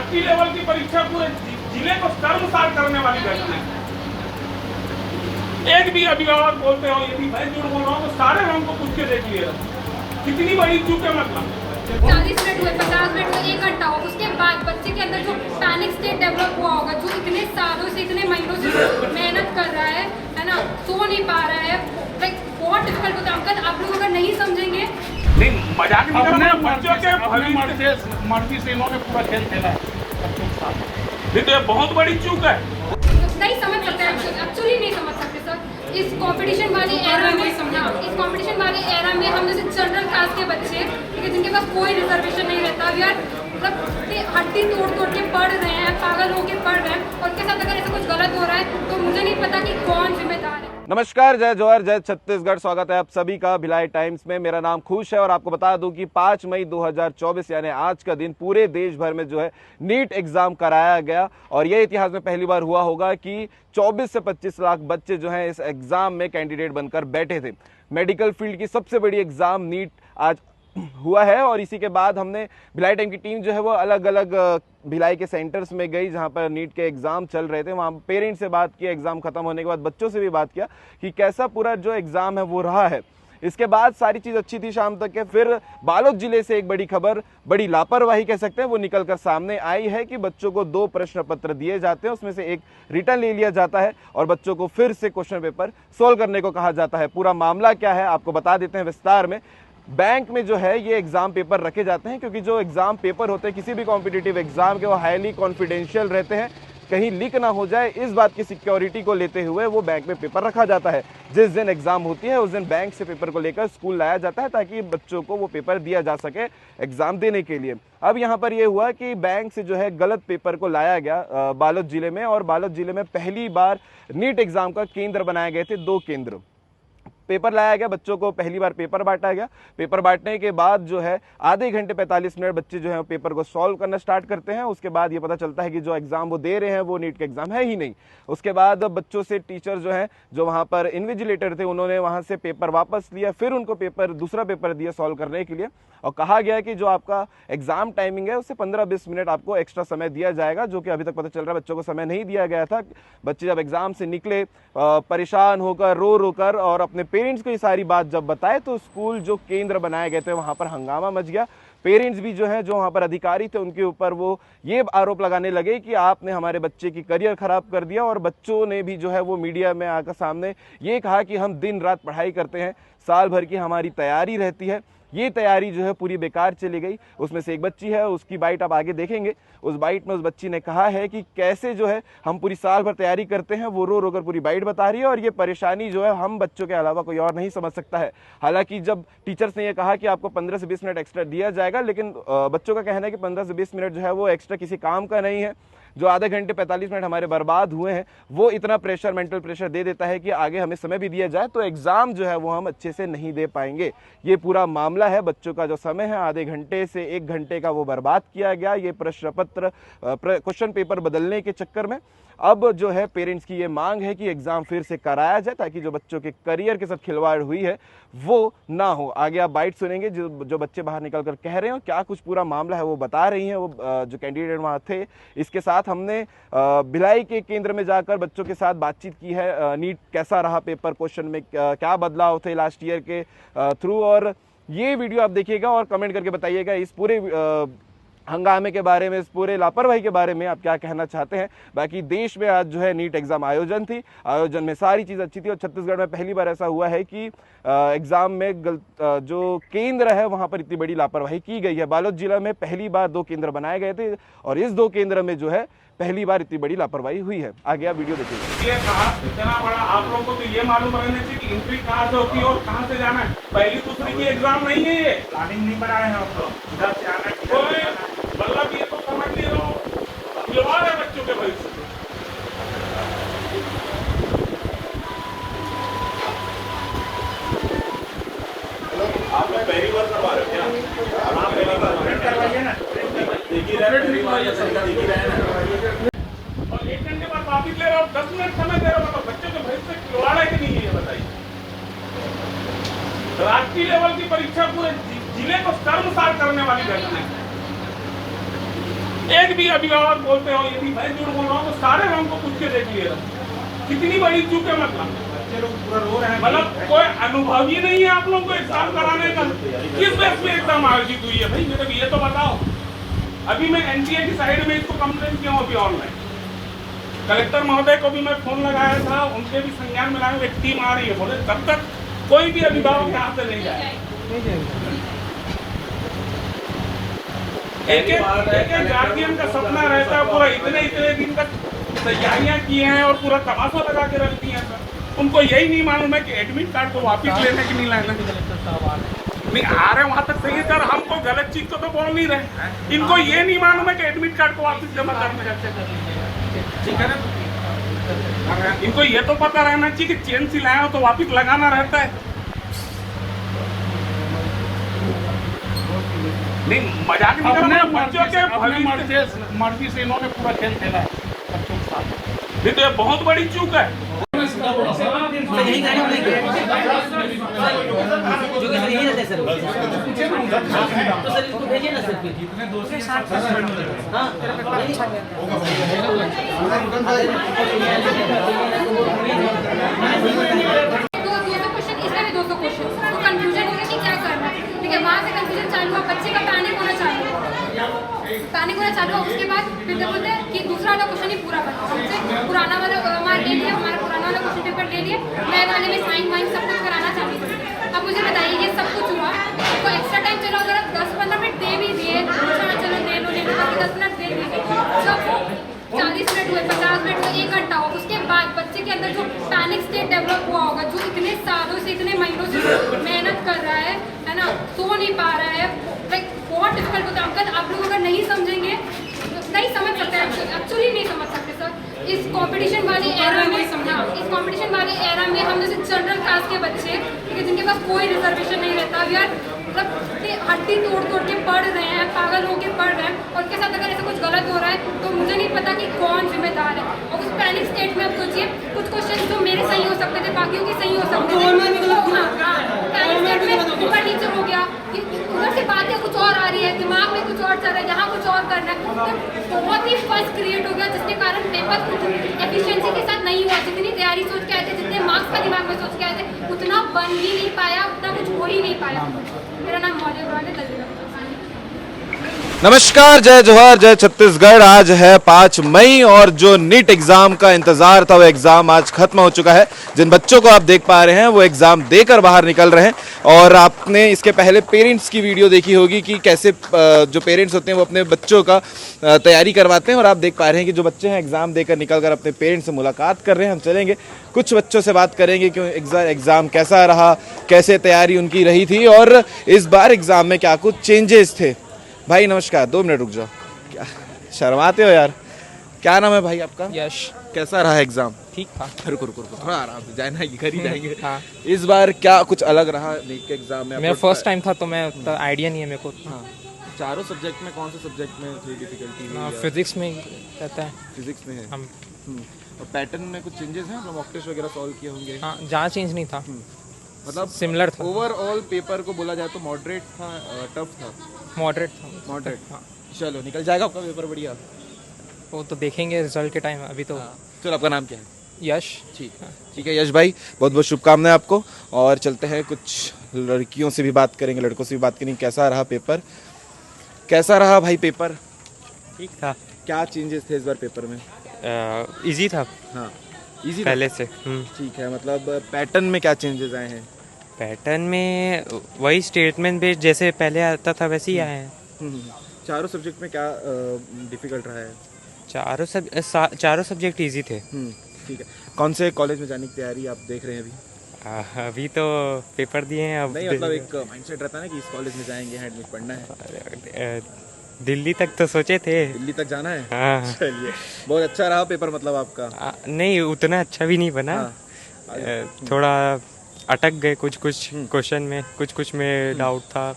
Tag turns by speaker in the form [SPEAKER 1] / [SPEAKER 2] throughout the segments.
[SPEAKER 1] राष्ट्रीय लेवल की परीक्षा पूरे जिले को शर्मसार करने वाली घटना है। एक भी अभिभावक बोलते हो यदि मैं झूठ बोल रहा हूँ तो सारे हमको पूछ के देख लिए कितनी बड़ी चूक है। मतलब
[SPEAKER 2] 40 मिनट हुए, 50 मिनट हुए, 1 घंटा हो, उसके बाद बच्चे के अंदर जो पैनिक स्टेट डेवलप हुआ होगा, जो इतने सालों से इतने महीनों से मेहनत कर रहा है ना, सो नहीं पा रहा है, लाइक बहुत डिफिकल्ट होता है। अंकल आप लोग अगर नहीं समझेंगे,
[SPEAKER 1] नहीं मजाक नहीं कर रहे हैं, बच्चों के
[SPEAKER 3] मर्जी से इन्होंने पूरा खेल खेला है।
[SPEAKER 1] ये तो बहुत बड़ी चूक है।
[SPEAKER 2] नहीं समझ सकते, एक्चुअली नहीं समझ सकते सर। इस कंपटीशन वाली एरा में इस कंपटीशन वाले एरा में हम जैसे जनरल कास्ट के बच्चे, ठीक है, जिनके पास कोई रिजर्वेशन नहीं रहता, वी आर मतलब हड्डी तोड़ तोड़ के पढ़ रहे हैं, पागल होके पढ़ रहे हैं, और उनके साथ अगर ऐसा कुछ गलत हो रहा है तो मुझे नहीं पता कि कौन जिम्मेदार है।
[SPEAKER 4] नमस्कार, जय जवाहर, जय छत्तीसगढ़। स्वागत है आप सभी का भिलाई टाइम्स में। मेरा नाम खुश है और आपको बता दूं कि 5 मई 2024 यानी आज का दिन पूरे देश भर में जो है नीट एग्जाम कराया गया। और यह इतिहास में पहली बार हुआ होगा कि 24 से 25 लाख बच्चे जो हैं इस एग्जाम में कैंडिडेट बनकर बैठे थे। मेडिकल फील्ड की सबसे बड़ी एग्जाम नीट आज हुआ है। और इसी के बाद हमने भिलाई टाइम की टीम जो है वो अलग अलग भिलाई के सेंटर्स में गई जहां पर नीट के एग्जाम चल रहे थे। वहां पेरेंट्स से बात की, एग्जाम खत्म होने के बाद बच्चों से भी बात किया कि कैसा पूरा जो एग्जाम है वो रहा है। इसके बाद सारी चीज अच्छी थी शाम तक के। फिर बालोद जिले से एक बड़ी खबर, बड़ी लापरवाही कह सकते हैं, वो निकलकर सामने आई है कि बच्चों को 2 प्रश्न पत्र दिए जाते हैं, उसमें से एक रिटर्न ले लिया जाता है और बच्चों को फिर से क्वेश्चन पेपर सोल्व करने को कहा जाता है। पूरा मामला क्या है आपको बता देते हैं विस्तार में। बैंक में जो है ये एग्जाम पेपर रखे जाते हैं क्योंकि जो एग्जाम पेपर होते हैं किसी भी कॉम्पिटिटिव एग्जाम के, वो हाईली कॉन्फिडेंशियल रहते हैं, कहीं लीक ना हो जाए इस बात की सिक्योरिटी को लेते हुए वो बैंक में पेपर रखा जाता है। जिस दिन एग्जाम होती है उस दिन बैंक से पेपर को लेकर स्कूल लाया जाता है ताकि बच्चों को वो पेपर दिया जा सके एग्जाम देने के लिए। अब यहाँ पर ये हुआ कि बैंक से जो है गलत पेपर को लाया गया बालोद जिले में। और बालोद जिले में पहली बार नीट एग्जाम का केंद्र बनाए गए थे, 2 केंद्र। पेपर लाया गया, बच्चों को पहली बार पेपर बांटा गया। पेपर बांटने के बाद जो है आधे घंटे 45 मिनट बच्चे जो है पेपर को सॉल्व करना स्टार्ट करते हैं। उसके बाद ये पता चलता है कि जो एग्जाम वो दे रहे हैं वो नीट का एग्जाम है ही नहीं। उसके बाद बच्चों से टीचर जो है, जो वहाँ पर इन्विजिलेटर थे, उन्होंने वहाँ से पेपर वापस लिया, फिर उनको दूसरा पेपर दिया सॉल्व करने के लिए। और कहा गया कि जो आपका एग्जाम टाइमिंग है उससे 15-20 मिनट आपको एक्स्ट्रा समय दिया जाएगा, जो कि अभी तक पता चल रहा है बच्चों को समय नहीं दिया गया था। बच्चे जब एग्जाम से निकले परेशान होकर, रो कर, और अपने पेरेंट्स को ये सारी बात जब बताए तो स्कूल जो केंद्र बनाए गए थे वहां पर हंगामा मच गया। पेरेंट्स भी जो है, जो वहां पर अधिकारी थे, उनके ऊपर वो ये आरोप लगाने लगे कि आपने हमारे बच्चे की करियर खराब कर दिया। और बच्चों ने भी जो है वो मीडिया में आकर सामने ये कहा कि हम दिन रात पढ़ाई करते हैं, साल भर की हमारी तैयारी रहती है, ये तैयारी जो है पूरी बेकार चली गई। उसमें से एक बच्ची है, उसकी बाइट आप आगे देखेंगे। उस बाइट में उस बच्ची ने कहा है कि कैसे जो है हम पूरी साल भर तैयारी करते हैं, वो रो रो कर पूरी बाइट बता रही है। और ये परेशानी जो है हम बच्चों के अलावा कोई और नहीं समझ सकता है। हालांकि जब टीचर्स ने ये कहा कि आपको 15 से 20 मिनट एक्स्ट्रा दिया जाएगा, लेकिन बच्चों का कहना है कि 15 से 20 मिनट जो है वो एक्स्ट्रा किसी काम का नहीं है। जो आधे घंटे 45 मिनट हमारे बर्बाद हुए हैं वो इतना प्रेशर, मेंटल प्रेशर दे देता है कि आगे हमें समय भी दिया जाए तो एग्जाम जो है वो हम अच्छे से नहीं दे पाएंगे। ये पूरा मामला है। बच्चों का जो समय है आधे घंटे से 1 घंटे का वो बर्बाद किया गया ये प्रश्न पत्र, क्वेश्चन पेपर बदलने के चक्कर में। अब जो है पेरेंट्स की ये मांग है कि एग्जाम फिर से कराया जाए ताकि जो बच्चों के करियर के साथ खिलवाड़ हुई है वो ना हो। आगे आप बाइट सुनेंगे जो बच्चे बाहर निकल कर कह रहे हैं, क्या कुछ पूरा मामला है वो बता रही हैं वो जो कैंडिडेट वहाँ थे। इसके साथ हमने भिलाई के केंद्र में जाकर बच्चों के साथ बातचीत की है। नीट कैसा रहा पेपर, क्वेश्चन में क्या बदलाव थे लास्ट ईयर के थ्रू। और ये वीडियो आप देखिएगा और कमेंट करके बताइएगा इस पूरे हंगामे के बारे में, इस पूरे लापरवाही के बारे में आप क्या कहना चाहते हैं। बाकी देश में आज जो है नीट एग्जाम आयोजन थी, आयोजन में सारी चीज़ अच्छी थी। और छत्तीसगढ़ में पहली बार ऐसा हुआ है कि एग्जाम में जो केंद्र है वहां पर इतनी बड़ी लापरवाही की गई है। बालोद जिला में पहली बार 2 केंद्र बनाए गए थे और इस 2 केंद्र में जो है पहली बार इतनी बड़ी लापरवाही हुई है। आगे आप वीडियो देखिए।
[SPEAKER 1] ये कहा इतना बड़ा, आप लोगों को तो ये मालूम रहना चाहिए कि एंट्री कहाँ से होती है और कहाँ से जाना है। पहली दूसरी की एग्जाम नहीं है, ये
[SPEAKER 3] प्लानिंग नहीं बनाए हैं आप लोग, इधर से आना
[SPEAKER 1] मतलब ये तो समझ नहीं रहा हूँ, खिलवाड़ है बच्चों के भविष्य से।
[SPEAKER 5] आप लोग पहली बार करवा रहे हो क्या? आप पहली बार
[SPEAKER 3] करवाइए ना,
[SPEAKER 1] और 1 घंटे बाद वापिस ले रहे हो, 10 मिनट समय दे रहे हो, मतलब बच्चों के भविष्य से खिलवाड़ है कि नहीं है ये बताइए। राष्ट्रीय लेवल की परीक्षा पूरे जिले को शर्मसार करने वाली घटना है। एक भी अभिभावक बोलते हो यदि मैं झूठ बोल रहा हूँ तो सारे लोगों को पूछ के देख लिएगा कितनी बड़ी चूक है। मतलब कोई अनुभव ही नहीं है आप लोगों को एग्जाम कराने का। किस बेस पे एग्जाम आयोजित हुई है भाई, मेरे को ये तो बताओ। अभी मैं एनटीए की साइड में इसको कंप्लेंट किया हूँ अभी ऑनलाइन। कलेक्टर महोदय को भी मैं फोन लगाया था, उनके भी संज्ञान में लाया, एक टीम आ रही है। बोले तब तक कोई भी अभिभावक यहाँ से नहीं जाए। एक गार्जियन का सपना रहता है, पूरा इतने दिन तक तैयारियां किए हैं और पूरा तमाशा लगा के रख दिया सर। उनको यही नहीं मालूम है कि एडमिट कार्ड को वापस लेने की नहीं लाना। नहीं आ रहे वहां तक सही है सर, हमको गलत चीज तो बोल नहीं रहे। इनको ये नहीं मालूम है कि एडमिट कार्ड को वापस जमा करना ठीक है ना। इनको ये तो पता रहना चाहिए कि चेन सिलाया हो तो वापस लगाना रहता है। नहीं मजाक नहीं करना, बच्चों के
[SPEAKER 3] मर्जी से इन्होंने पूरा खेल खेला है बच्चों के साथ।
[SPEAKER 1] नहीं तो ये बहुत बड़ी चूक है।
[SPEAKER 6] यही गाड़ी में लेंगे जो कि यही रहते सर तो सर इसको भेजिए ना सर कितने दोस्त हाँ
[SPEAKER 2] पैनिक होना चालू हुआ। उसके बाद फिर क्या बोलते हैं कि दूसरा वाला क्वेश्चन ही पूरा बनाओ। हमसे पुराना वाला हमारा ले लिया, हमारा पुराना वाला क्वेश्चन पेपर ले लिया, नए वाले में साइन वाइन सब कुछ कराना चालू किया। अब मुझे बताइए ये सब कुछ हुआ तो एक्स्ट्रा टाइम चलो अगर आप 10-15 मिनट दे भी दिए, चलो ले लो 10 मिनट दे दिए, जब वो 40 मिनट हुए, 50 मिनट हुए, 1 घंटा हो, उसके बाद बच्चे के अंदर जो पैनिक स्टेट डेवलप हुआ होगा, जो इतने सालों से इतने महीनों से मेहनत कर रहा है ना, सो नहीं पा रहा है, लाइक बहुत डिफिकल्ट होता है। अंकल आप लोग अगर नहीं समझेंगे, नहीं समझ सकते, एक्चुअली नहीं समझ सकते सर। इस कंपटीशन वाली एरा में इस कंपटीशन वाली एरा में हम जैसे जनरल कास्ट के बच्चे, ठीक है, जिनके पास कोई रिजर्वेशन नहीं रहता, वी आर मतलब हड्डी तोड़ तोड़ के पढ़ रहे हैं, पागल होकर पढ़ रहे हैं, और उनके साथ अगर ऐसा कुछ गलत हो रहा है तो मुझे नहीं पता कि कौन जिम्मेदार है। और उस पैनिक स्टेट में आप सोचिए कुछ क्वेश्चन तो मेरे सही हो सकते थे, बाकियों के सही हो सकते थे। पैनिक स्टेट में ऊपर नीचे हो गया, उधर से बातें कुछ और आ रही है, दिमाग में कुछ और चल रहा है, यहाँ कुछ और करना है, तो बहुत ही फर्स्ट क्रिएट हो गया, जिसके कारण पेपर कुछ एफिशिएंसी के साथ नहीं हुआ। जितनी तैयारी सोच के आए थे, जितने मार्क्स का दिमाग में सोच के आए थे, उतना बन ही नहीं पाया, उतना कुछ हो ही नहीं पाया। मेरा नाम मौर्य है, दलवीरा।
[SPEAKER 4] नमस्कार, जय जोहार, जय छत्तीसगढ़। आज है 5 मई और जो नीट एग्जाम का इंतजार था वो एग्जाम आज खत्म हो चुका है। जिन बच्चों को आप देख पा रहे हैं वो एग्जाम देकर बाहर निकल रहे हैं। और आपने इसके पहले पेरेंट्स की वीडियो देखी होगी कि कैसे जो पेरेंट्स होते हैं वो अपने बच्चों का तैयारी करवाते हैं। और आप देख पा रहे हैं कि जो बच्चे हैं एग्जाम देकर निकल कर अपने पेरेंट्स से मुलाकात कर रहे हैं। हम चलेंगे कुछ बच्चों से बात करेंगे कि एग्जाम कैसा रहा, कैसे तैयारी उनकी रही थी और इस बार एग्जाम में क्या कुछ चेंजेस थे। भाई नमस्कार, 2 मिनट रुक जाओ, क्या शर्माते हो यार। क्या नाम है भाई आपका?
[SPEAKER 7] यश।
[SPEAKER 4] कैसा रहा एग्जाम?
[SPEAKER 7] ठीक था।
[SPEAKER 4] रुको थोड़ा आराम से, जाना है घर ही जाएंगे।
[SPEAKER 7] हाँ।
[SPEAKER 4] इस बार क्या कुछ अलग रहा नीट के एग्जाम में?
[SPEAKER 7] मेरा फर्स्ट टाइम था तो मैं उतना आइडिया नहीं है मेरे को।
[SPEAKER 4] हाँ, चारों सब्जेक्ट में कौन से सब्जेक्ट में थोड़ी डिफिकल्टी?
[SPEAKER 7] फिजिक्स में रहता है।
[SPEAKER 4] फिजिक्स में है।
[SPEAKER 7] हम
[SPEAKER 4] और पैटर्न में कुछ चेंजेस हैं? मतलब मॉक टेस्ट वगैरह सॉल्व किए होंगे।
[SPEAKER 7] हाँ, जहाँ चेंज नहीं था,
[SPEAKER 4] मतलब
[SPEAKER 7] सिमिलर था।
[SPEAKER 4] ओवरऑल पेपर को बोला जाए तो मॉडरेट था, टफ था?
[SPEAKER 7] मॉडरेट था।
[SPEAKER 4] मॉडरेट।
[SPEAKER 7] हाँ।
[SPEAKER 4] चलो निकल जाएगा आपका पेपर बढ़िया।
[SPEAKER 7] वो तो देखेंगे रिजल्ट के टाइम, अभी तो।
[SPEAKER 4] चलो आपका नाम क्या है?
[SPEAKER 7] यश।
[SPEAKER 4] ठीक है यश भाई, बहुत बहुत शुभकामनाएं आपको। और चलते हैं कुछ लड़कियों से भी बात करेंगे, लड़कों से भी बात करेंगे। कैसा रहा पेपर? कैसा रहा भाई पेपर?
[SPEAKER 8] ठीक था।
[SPEAKER 4] क्या चेंजेस थे इस बार पेपर में?
[SPEAKER 8] इजी था।
[SPEAKER 4] हाँ इजी
[SPEAKER 8] पहले से।
[SPEAKER 4] ठीक है, मतलब पैटर्न में क्या चेंजेस आए हैं?
[SPEAKER 8] पैटर्न में वही स्टेटमेंट बेस्ड जैसे पहले आता था वैसे ही आए हैं।
[SPEAKER 4] चारों सब्जेक्ट में क्या डिफिकल्ट रहा है?
[SPEAKER 8] चारों सब्जेक्ट इजी थे।
[SPEAKER 4] ठीक है, कौन से कॉलेज में जाने की तैयारी आप देख रहे हैं अभी?
[SPEAKER 8] अभी तो पेपर दिए हैं। अब
[SPEAKER 4] नहीं मतलब एक माइंडसेट रहता है ना कि इस कॉलेज में जाएंगे, एडमिट पढ़ना है।
[SPEAKER 8] दिल्ली तक तो सोचे थे।
[SPEAKER 4] दिल्ली तक जाना है?
[SPEAKER 8] हाँ।
[SPEAKER 4] चलिए, बहुत अच्छा रहा पेपर मतलब आपका?
[SPEAKER 8] नहीं उतना अच्छा भी नहीं बना। थोड़ा अटक गए कुछ क्वेश्चन में, कुछ में डाउट था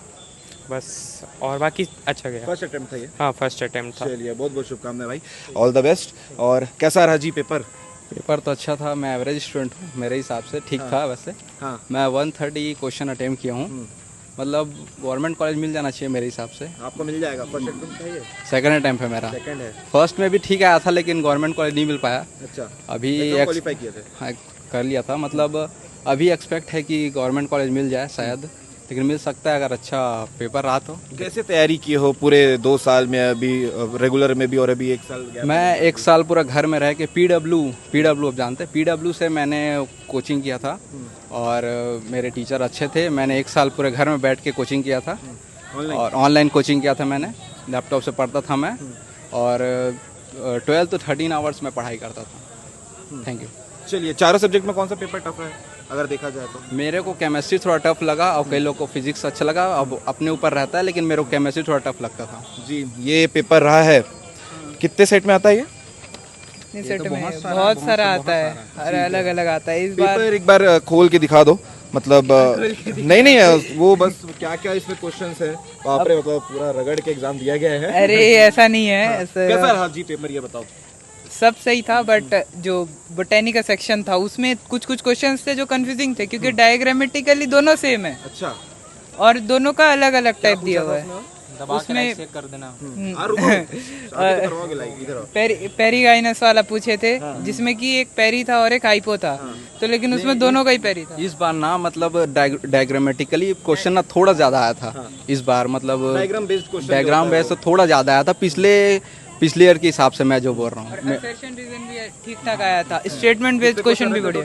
[SPEAKER 8] बस, और बाकी अच्छा गया।
[SPEAKER 4] फर्स्ट अटेम्प्ट था ये?
[SPEAKER 8] हाँ फर्स्ट अटेम्प्ट था।
[SPEAKER 4] चलिए बहुत बहुत शुभकामनाएं भाई, ऑल द बेस्ट। और कैसा रहा जी पेपर?
[SPEAKER 9] पेपर तो अच्छा था, मैं एवरेज स्टूडेंट हूँ, मेरे हिसाब से ठीक था वैसे।
[SPEAKER 4] हाँ।
[SPEAKER 9] मैं 130 क्वेश्चन अटेम्प्ट किया हूँ, मतलब गवर्नमेंट कॉलेज मिल जाना चाहिए मेरे हिसाब से।
[SPEAKER 4] आपको मिल जाएगा? फर्स्ट अटेम्प्ट चाहिए?
[SPEAKER 9] सेकंड अटेम्प्ट है मेरा।
[SPEAKER 4] सेकंड है।
[SPEAKER 9] फर्स्ट में भी ठीक आया था लेकिन गवर्नमेंट कॉलेज नहीं मिल पाया।
[SPEAKER 4] अच्छा,
[SPEAKER 9] अभी
[SPEAKER 4] क्वालिफाई किए थे?
[SPEAKER 9] हाँ, कर लिया था। मतलब अभी एक्सपेक्ट है कि गवर्नमेंट कॉलेज मिल जाए शायद, लेकिन मिल सकता है अगर अच्छा पेपर रहा तो।
[SPEAKER 4] कैसे तैयारी की हो पूरे 2 साल में, अभी रेगुलर में भी और अभी 1 साल गया?
[SPEAKER 9] मैं 1 साल पूरा घर में रह के पीडब्ल्यू आप जानते हैं, पीडब्ल्यू से मैंने कोचिंग किया था और मेरे टीचर अच्छे थे। मैंने 1 साल पूरे घर में बैठ के कोचिंग किया था और ऑनलाइन कोचिंग किया था मैंने, लैपटॉप से पढ़ता था मैं और 12 to 13 आवर्स में पढ़ाई करता था। Thank you.
[SPEAKER 4] चलिए, चारों सब्जेक्ट में कौन सा पेपर टफ है अगर देखा जाए तो?
[SPEAKER 9] मेरे को केमिस्ट्री थोड़ा टफ लगा और कई लोगों को फिजिक्स अच्छा लगा। अब अपने ऊपर रहता है, लेकिन मेरे को केमिस्ट्री थोड़ा टफ लगता था।
[SPEAKER 4] जी, ये पेपर रहा है। कितने सेट में आता है ये?
[SPEAKER 10] सेट में बहुत सारा आता है, हर अलग अलग आता है। इस बार
[SPEAKER 4] पेपर एक बार खोल के दिखा दो। मतलब नहीं वो बस क्या क्या इसमें क्वेश्चंस है? बाप रे, मतलब पूरा रगड़ के एग्जाम दिया गया है।
[SPEAKER 10] अरे ऐसा नहीं है।
[SPEAKER 4] कैसा रहा जी पेपर, ये बताओ?
[SPEAKER 10] सब सही था, बट जो बोटेनी का सेक्शन था उसमें कुछ क्वेश्चंस थे जो कंफ्यूजिंग थे, क्योंकि डायग्रामेटिकली दोनों सेम है।
[SPEAKER 4] अच्छा।
[SPEAKER 10] और दोनों का अलग अलग टाइप दिया हुआ है। उसमें
[SPEAKER 3] चेक कर देना।
[SPEAKER 10] पेरीगाइनस वाला पूछे थे, जिसमें कि एक पेरी था और एक हाइपो था, तो लेकिन उसमें दोनों का ही पेरी था।
[SPEAKER 9] इस बार ना मतलब डायग्रामेटिकली क्वेश्चन ना थोड़ा ज्यादा आया था इस बार। मतलब डायग्राम बेस्ड तो थोड़ा ज्यादा आया था पिछले ईयर के हिसाब से, मैं जो बोल रहा हूँ।
[SPEAKER 10] असर्शन रीजन भी ठीक ठाक आया था, स्टेटमेंट बेस्ड क्वेश्चन भी बढ़िया।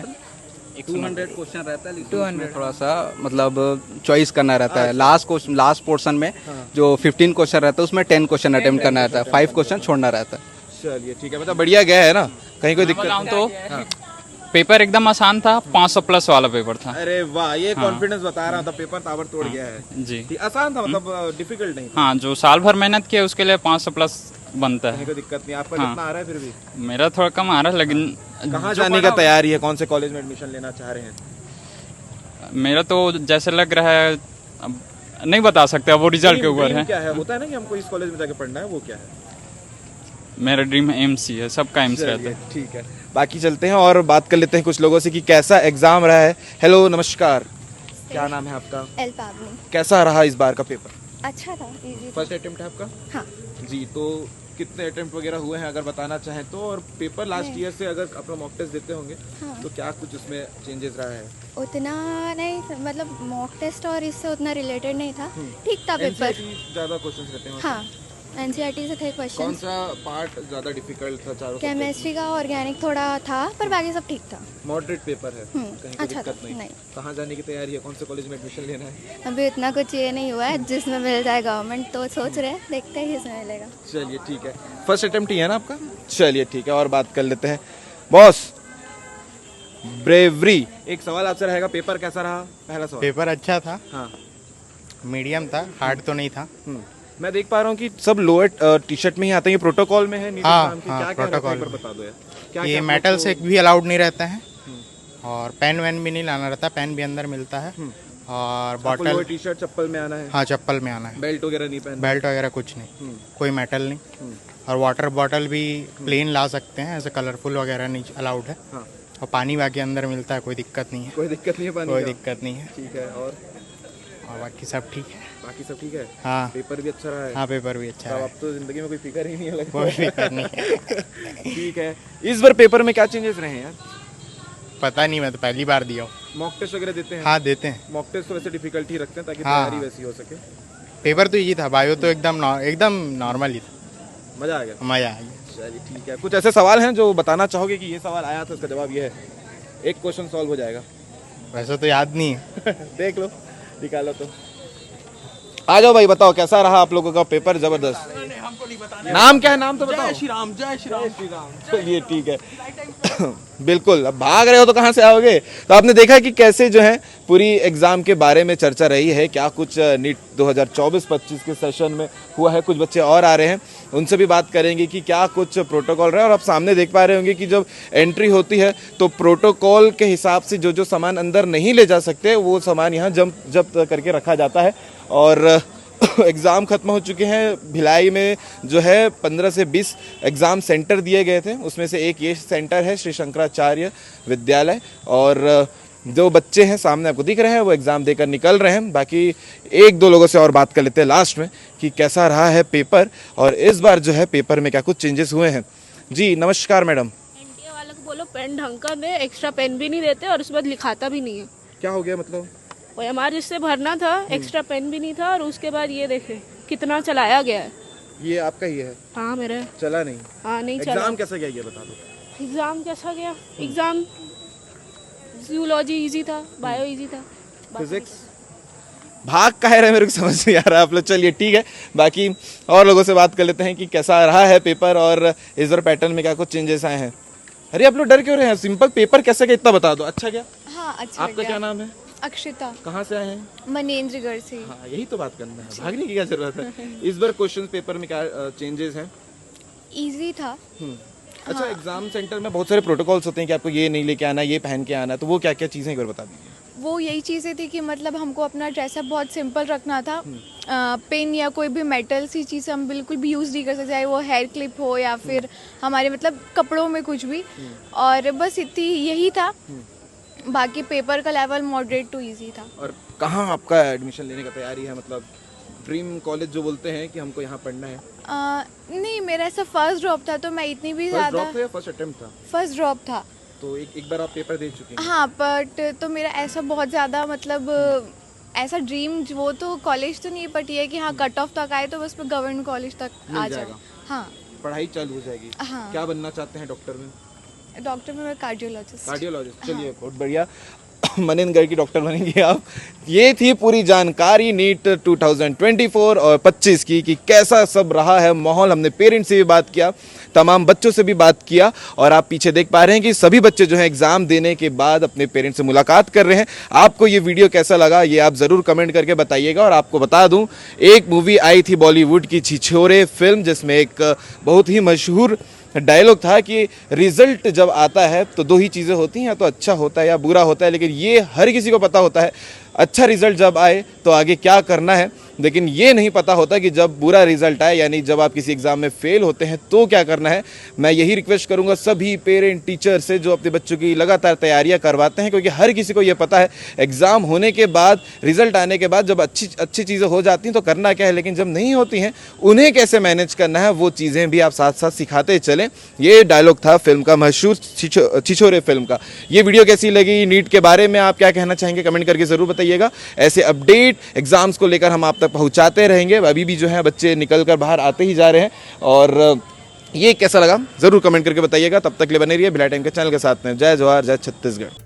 [SPEAKER 9] 200 क्वेश्चन रहता है, 200 थोड़ा सा मतलब चॉइस करना रहता है। लास्ट पोर्शन में जो 15 क्वेश्चन रहता है उसमें 10 क्वेश्चन अटेम्प्ट करना रहता है, 5 क्वेश्चन छोड़ना रहता है।
[SPEAKER 4] चलिए ठीक है, मतलब बढ़िया गया है ना, कहीं कोई दिक्कत नहीं?
[SPEAKER 3] तो पेपर एकदम आसान था, 500 प्लस वाला पेपर था।
[SPEAKER 4] अरे वाह, ये कॉन्फिडेंस बता रहा था। पेपर ताबड़ तोड़ गया है
[SPEAKER 3] जी।
[SPEAKER 4] आसान था, मतलब डिफिकल्ट नहीं था।
[SPEAKER 3] हाँ, जो साल भर मेहनत किया उसके लिए 500 प्लस बनता है।
[SPEAKER 4] कोई दिक्कत नहीं। आपका कितना आ रहा है फिर भी?
[SPEAKER 3] मेरा थोड़ा कम आ रहा है, लेकिन
[SPEAKER 4] कहाँ जाने का तैयारी है? कौन से कॉलेज में एडमिशन लेना चाह रहे हैं?
[SPEAKER 3] मेरा तो जैसे लग रहा है, अब नहीं बता सकते, अब वो रिजल्ट के ऊपर है।
[SPEAKER 4] क्या है, होता है ना कि हमको इस कॉलेज में जाके पढ़ना है, वो क्या है?
[SPEAKER 3] मेरा ड्रीम एमसी है, सबका एम्स रहता है।
[SPEAKER 4] ठीक है, बाकी चलते हैं और बात कर लेते हैं कुछ लोगों से कि कैसा एग्जाम रहा है। हेलो, नमस्कार, क्या नाम है आपका?
[SPEAKER 11] एल पावनी।
[SPEAKER 4] कैसा रहा इस बार का पेपर?
[SPEAKER 11] अच्छा था, इजी।
[SPEAKER 4] फर्स्ट अटेम्प्ट है आपका?
[SPEAKER 11] हाँ
[SPEAKER 4] जी, तो कितने अटेम्प्ट वगैरह हुए हैं अगर बताना चाहें तो? और पेपर लास्ट ईयर से अगर अपना मॉक टेस्ट देते होंगे तो क्या कुछ उसमें चेंजेस रहा है?
[SPEAKER 11] उतना नहीं, मतलब मॉक टेस्ट और इससे उतना रिलेटेड नहीं था, ठीक था पेपर।
[SPEAKER 4] ज्यादा क्वेश्चंस रहते हैं?
[SPEAKER 11] हाँ, एनसीईआरटी से थे क्वेश्चन।
[SPEAKER 4] कौन सा पार्ट ज्यादा डिफिकल्ट था चारों?
[SPEAKER 11] केमिस्ट्री का, ऑर्गेनिक थोड़ा था, पर बाकी सब ठीक था।
[SPEAKER 4] मॉडरेट पेपर है, कहीं कोई
[SPEAKER 11] अच्छा
[SPEAKER 4] दिक्कत
[SPEAKER 11] था, नहीं।
[SPEAKER 4] कहाँ जाने की तैयारी है? कौन से कॉलेज में एडमिशन लेना है?
[SPEAKER 11] अभी इतना कुछ ये नहीं हुआ है, जिसमें मिल जाए गवर्नमेंट तो सोच रहे हैं, देखते हैं किसमें मिलेगा।
[SPEAKER 4] चलिए ठीक है, फर्स्ट अटेम्प्ट ही है ना आपका? चलिए ठीक है, और बात कर लेते हैं। बॉस, ब्रेवरी, एक सवाल आपसे रहेगा, पेपर कैसा रहा? पहला सवाल।
[SPEAKER 12] पेपर अच्छा था,
[SPEAKER 4] हाँ,
[SPEAKER 12] मीडियम था, हार्ड तो नहीं था।
[SPEAKER 4] मैं देख पा रहा हूँ कि सब लोअर टी शर्ट में ही आते हैं, ये प्रोटोकॉल में है?
[SPEAKER 12] हाँ,
[SPEAKER 4] क्या
[SPEAKER 12] प्रोटोकॉल
[SPEAKER 4] पर बता दो यार।
[SPEAKER 12] ये मेटल से भी अलाउड नहीं रहता है और पेन वेन भी नहीं लाना रहता, पेन भी अंदर मिलता है। और बॉटल,
[SPEAKER 4] टी शर्ट, चप्पल में आना है?
[SPEAKER 12] हाँ, चप्पल में आना है।
[SPEAKER 4] बेल्ट वगैरह नहीं पहनना?
[SPEAKER 12] बेल्ट वगैरह कुछ नहीं, कोई मेटल नहीं। और वाटर बॉटल भी प्लेन ला सकते हैं, ऐसे कलरफुल वगैरह नहीं अलाउड है। और पानी बाकी अंदर मिलता है, कोई दिक्कत नहीं है।
[SPEAKER 4] कोई दिक्कत नहीं है पानी?
[SPEAKER 12] कोई दिक्कत नहीं है।
[SPEAKER 4] ठीक है, और
[SPEAKER 12] बाकी सब ठीक है।
[SPEAKER 4] बाकी सब ठीक है?
[SPEAKER 12] हाँ,
[SPEAKER 4] पेपर भी अच्छा रहा है?
[SPEAKER 12] हाँ, पेपर भी अच्छा है।
[SPEAKER 4] अब तो जिंदगी में कोई फिकर ही नहीं है,
[SPEAKER 12] कोई फिकर नहीं है।
[SPEAKER 4] ठीक है, इस बार पेपर में क्या चेंजेस रहे हैं यार?
[SPEAKER 12] पता नहीं, मैं तो पहली बार दिया हूँ।
[SPEAKER 4] मॉक टेस्ट वगैरह देते हैं?
[SPEAKER 12] हाँ, देते हैं।
[SPEAKER 4] मॉक टेस्ट तो वैसे डिफिकल्ट ही रखते हैं ताकि
[SPEAKER 12] हाँ,
[SPEAKER 4] तैयारी वैसी हो सके।
[SPEAKER 12] पेपर तो इजी था, बायो तो एकदम नॉर्मल ही था।
[SPEAKER 4] मजा आ गया?
[SPEAKER 12] मजा आ गया।
[SPEAKER 4] चलिए ठीक है, कुछ ऐसे सवाल हैं जो बताना चाहोगे कि ये सवाल आया था, इसका जवाब ये है? एक क्वेश्चन सॉल्व हो जाएगा।
[SPEAKER 12] वैसे तो याद नहीं है।
[SPEAKER 4] देख लो, निकालो तो। आ जाओ भाई, बताओ कैसा रहा आप लोगों का पेपर? जबरदस्त। नाम क्या है? नाम तो बताओ।
[SPEAKER 3] जय श्री राम, जय श्री राम।
[SPEAKER 4] चलिए ठीक है। बिल्कुल, अब भाग रहे हो तो कहाँ से आओगे? तो आपने देखा कि कैसे जो है पूरी एग्जाम के बारे में चर्चा रही है, क्या कुछ नीट 2024-25 के सेशन में हुआ है। कुछ बच्चे और आ रहे हैं, उनसे भी बात करेंगे कि क्या कुछ प्रोटोकॉल रहा है। और आप सामने देख पा रहे होंगे कि जब एंट्री होती है तो प्रोटोकॉल के हिसाब से जो सामान अंदर नहीं ले जा सकते वो सामान यहाँ जब्त करके रखा जाता है। और एग्ज़ाम खत्म हो चुके हैं। भिलाई में जो है 15 से 20 एग्ज़ाम सेंटर दिए गए थे, उसमें से एक ये सेंटर है श्री शंकराचार्य विद्यालय। और जो बच्चे हैं सामने आपको दिख रहे हैं वो एग्ज़ाम देकर निकल रहे हैं। बाकी एक दो लोगों से और बात कर लेते हैं लास्ट में कि कैसा रहा है पेपर और इस बार जो है पेपर में क्या कुछ चेंजेस हुए हैं। जी नमस्कार मैडम।
[SPEAKER 13] एनटीए वाले को बोलो पेन ढंग का दे, एक्स्ट्रा पेन भी नहीं देते और उसके बाद लिखाता भी नहीं है।
[SPEAKER 4] क्या हो गया मतलब?
[SPEAKER 13] वो हमारे जिससे भरना था, एक्स्ट्रा पेन भी नहीं था और उसके बाद ये देखे कितना चलाया गया है।
[SPEAKER 4] ये आपका ही है?
[SPEAKER 13] हाँ मेरा।
[SPEAKER 4] चला नहीं?
[SPEAKER 13] हाँ नहीं चला।
[SPEAKER 4] एग्जाम कैसा गया ये बता दो।
[SPEAKER 13] एग्जाम कैसा गया? एग्जाम जूलॉजी इजी था, बायो इजी था,
[SPEAKER 4] फिजिक्स भाग का है मेरे को समझ नहीं आ रहा आप लोग। चलिए ठीक है, बाकी और लोगों से बात कर लेते हैं कि कैसा रहा है पेपर और इस बार पैटर्न में क्या कुछ चेंजेस आए हैं। अरे आप लोग डर क्यों रहे हैं? सिंपल पेपर कैसे गया इतना बता दो। अच्छा गया?
[SPEAKER 11] हाँ अच्छा
[SPEAKER 4] आपका
[SPEAKER 11] गया।
[SPEAKER 4] क्या नाम है?
[SPEAKER 11] अक्षिता।
[SPEAKER 4] कहाँ से आए हैं?
[SPEAKER 11] मनेंद्रगढ़ से।
[SPEAKER 4] हाँ यही तो बात करना है, भागने की क्या जरूरत है। इस बार क्वेश्चन पेपर में क्या चेंजेस हैं?
[SPEAKER 11] इजी था।
[SPEAKER 4] अच्छा एग्जाम सेंटर में बहुत सारे प्रोटोकॉल्स होते हैं कि आपको ये नहीं लेके आना, ये पहन के आना, तो वो क्या क्या चीज़ें एक बार बता दीजिए।
[SPEAKER 11] वो यही चीज़ें थी कि मतलब हमको अपना ड्रेसअप बहुत सिंपल रखना था। पेन या कोई भी मेटल सी चीज़ हम बिल्कुल भी यूज़ नहीं कर सकते, चाहे वो हेयर क्लिप हो या फिर हमारे मतलब कपड़ों में कुछ भी। और बस इतनी यही था, बाकी पेपर का लेवल मॉडरेट टू इजी था।
[SPEAKER 4] और कहाँ आपका एडमिशन लेने का तैयारी है? मतलब ड्रीम कॉलेज जो बोलते हैं कि हमको यहाँ पढ़ना है।
[SPEAKER 11] नहीं मेरा ऐसा फर्स्ट ड्रॉप था तो मैं इतनी भी ज़्यादा।
[SPEAKER 4] फर्स्ट अटेम्प्ट था?
[SPEAKER 11] फर्स्ट ड्रॉप था।
[SPEAKER 4] तो एक बार आप पेपर दे चुके हैं?
[SPEAKER 11] हाँ बट तो मेरा ऐसा बहुत ज़्यादा मतलब ऐसा ड्रीम वो तो कॉलेज तो नहीं, बट ये है कि हाँ कट ऑफ तक आए तो बस मैं गवर्नमेंट कॉलेज तक आ जाए। हाँ
[SPEAKER 4] पढ़ाई चालू हो जाएगी।
[SPEAKER 11] हाँ।
[SPEAKER 4] क्या बनना चाहते हैं डॉक्टर में?
[SPEAKER 11] डॉक्टर में मैं कार्डियोलॉजिस्ट।
[SPEAKER 4] कार्डियोलॉजिस्ट, चलिए बहुत बढ़िया। मनेंद्रगढ़ की डॉक्टर बनेंगे आप। ये थी पूरी जानकारी नीट 2024 और 25 की कि कैसा सब रहा है माहौल। हमने पेरेंट्स से भी बात किया, तमाम बच्चों से भी बात किया और आप पीछे देख पा रहे हैं कि सभी बच्चे जो हैं एग्जाम देने के बाद अपने पेरेंट्स से मुलाकात कर रहे हैं। आपको ये वीडियो कैसा लगा ये आप ज़रूर कमेंट करके बताइएगा। और आपको बता दूं एक मूवी आई थी बॉलीवुड की छिछोरे फिल्म, जिसमें एक बहुत ही मशहूर डायलॉग था कि रिजल्ट जब आता है तो दो ही चीज़ें होती हैं, या तो अच्छा होता है या बुरा होता है। लेकिन ये हर किसी को पता होता है अच्छा रिजल्ट जब आए तो आगे क्या करना है, लेकिन ये नहीं पता होता कि जब बुरा रिजल्ट आए यानी जब आप किसी एग्ज़ाम में फेल होते हैं तो क्या करना है। मैं यही रिक्वेस्ट करूंगा सभी पेरेंट टीचर से जो अपने बच्चों की लगातार तैयारियां करवाते हैं, क्योंकि हर किसी को ये पता है एग्ज़ाम होने के बाद, रिजल्ट आने के बाद जब अच्छी चीज़ें हो जाती हैं तो करना क्या है, लेकिन जब नहीं होती हैं उन्हें कैसे मैनेज करना है वो चीज़ें भी आप साथ साथ सिखाते चलें। ये डायलॉग था फिल्म का, मशहूर छिछोरे फिल्म का। ये वीडियो कैसी लगी, नीट के बारे में आप क्या कहना चाहेंगे कमेंट करके ज़रूर बताइएगा। ऐसे अपडेट एग्जाम्स को लेकर हम आप तक पहुंचाते रहेंगे। अभी भी जो है बच्चे निकल कर बाहर आते ही जा रहे हैं और ये कैसा लगा ज़रूर कमेंट करके बताइएगा। तब तक के लिए बने रहिए भिलाई टाइम के चैनल के साथ में। जय जवाहर, जय छत्तीसगढ़।